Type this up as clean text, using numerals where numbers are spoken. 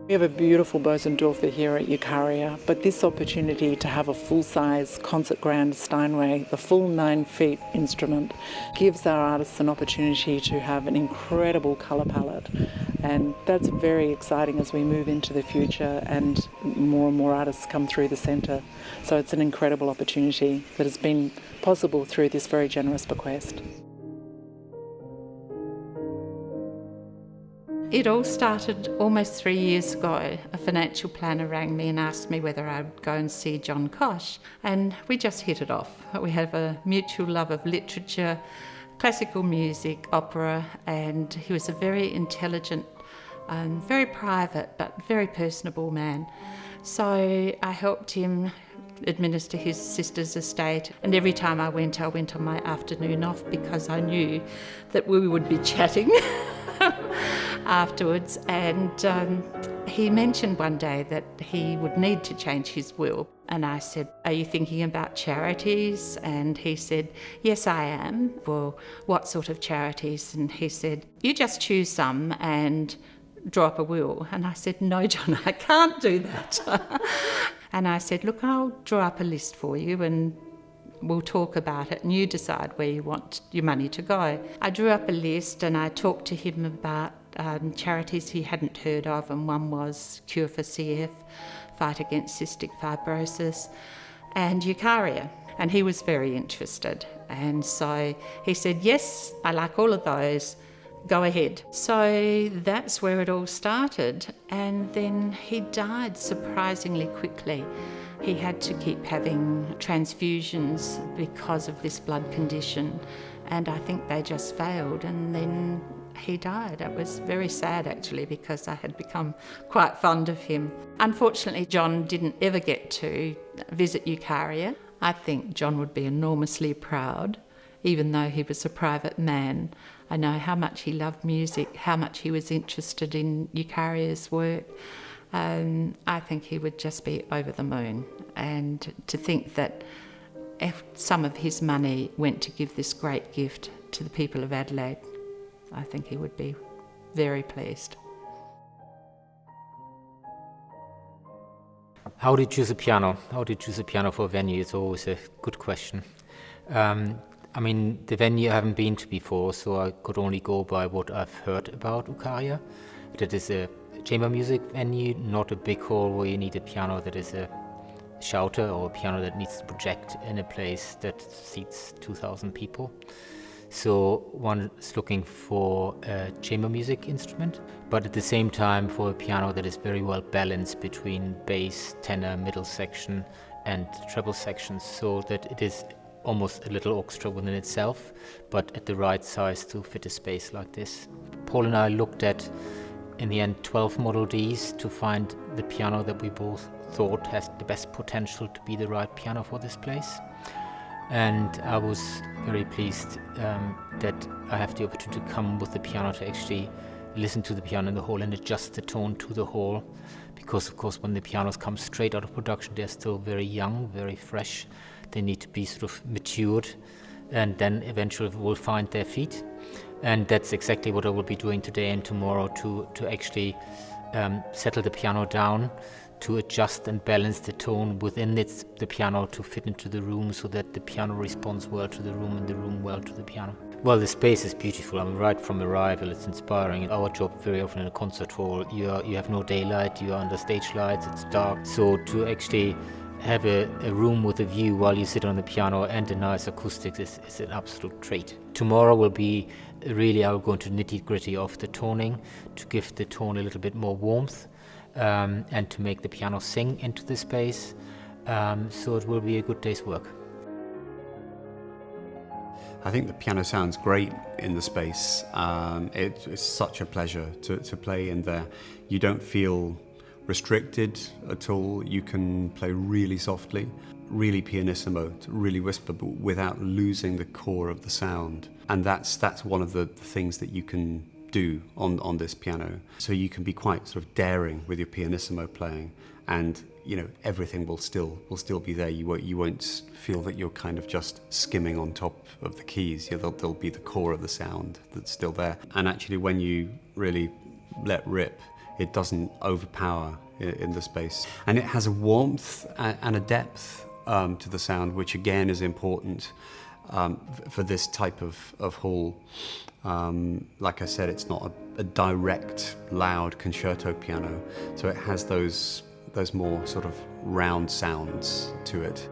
We have a beautiful Bosendorfer here at Eucharia, but this opportunity to have a full-size concert grand Steinway, the full 9 feet instrument, gives our artists an opportunity to have an incredible colour palette. And that's very exciting as we move into the future and more artists come through the centre. So it's an incredible opportunity that has been possible through this very generous bequest. It all started almost 3 years ago. A financial planner rang me and asked me whether I would go and see John Koch, and we just hit it off. We have a mutual love of literature, classical music, opera, and he was a very intelligent, very private but very personable man. So I helped him administer his sister's estate, and every time I went on my afternoon off because I knew that we would be chatting afterwards. And he mentioned one day that he would need to change his will, and I said, "Are you thinking about charities?" And he said, "Yes, I am." "Well, what sort of charities?" And he said, "You just choose some and draw up a will." And I said, "No, John, I can't do that." And I said, "Look, I'll draw up a list for you and we'll talk about it and you decide where you want your money to go." I drew up a list and I talked to him about charities he hadn't heard of, and one was Cure for CF, Fight Against Cystic Fibrosis, and Eucharia. And he was very interested. And so he said, "Yes, I like all of those. Go ahead." So that's where it all started. And then he died surprisingly quickly. He had to keep having transfusions because of this blood condition, and I think they just failed, and then he died. It was very sad actually, because I had become quite fond of him. Unfortunately, John didn't ever get to visit Eucharia. I think John would be enormously proud, even though he was a private man. I know how much he loved music, how much he was interested in Eucharia's work. I think he would just be over the moon. And to think that if some of his money went to give this great gift to the people of Adelaide, I think he would be very pleased. How do you choose a piano? How do you choose a piano for a venue? It's always a good question. I mean, the venue I haven't been to before, so I could only go by what I've heard about Eucharia. That is a chamber music venue, not a big hall where you need a piano that is a shouter or a piano that needs to project in a place that seats 2,000 people. So one is looking for a chamber music instrument, but at the same time for a piano that is very well balanced between bass, tenor, middle section and treble sections, so that it is almost a little orchestra within itself, but at the right size to fit a space like this. Paul and I looked at, in the end, 12 Model Ds to find the piano that we both thought has the best potential to be the right piano for this place. And I was very pleased that I have the opportunity to come with the piano to actually listen to the piano in the hall and adjust the tone to the hall. Because, of course, when the pianos come straight out of production, they're still very young, very fresh. They need to be sort of matured, and then eventually will find their feet. And that's exactly what I will be doing today and tomorrow to actually settle the piano down, to adjust and balance the tone within the piano to fit into the room so that the piano responds well to the room and the room well to the piano. Well, the space is beautiful. I mean, right from arrival, it's inspiring. Our job very often in a concert hall, you have no daylight, you are under stage lights, it's dark. So to actually have a room with a view while you sit on the piano and a nice acoustics is an absolute treat. Tomorrow will be really, I will go into nitty-gritty of the toning to give the tone a little bit more warmth and to make the piano sing into the space. So it will be a good day's work. I think the piano sounds great in the space. It's such a pleasure to play in there. You don't feel restricted at all. You can play really softly, really pianissimo, really whisper, but without losing the core of the sound. And that's one of the things that you can do on this piano. So you can be quite sort of daring with your pianissimo playing, and everything will still be there. You won't feel that you're kind of just skimming on top of the keys. There'll be the core of the sound that's still there. And actually, when you really let rip it doesn't overpower in the space. And it has a warmth and a depth to the sound, which again is important for this type of hall. Like I said, it's not a direct, loud concerto piano, so it has those more sort of round sounds to it.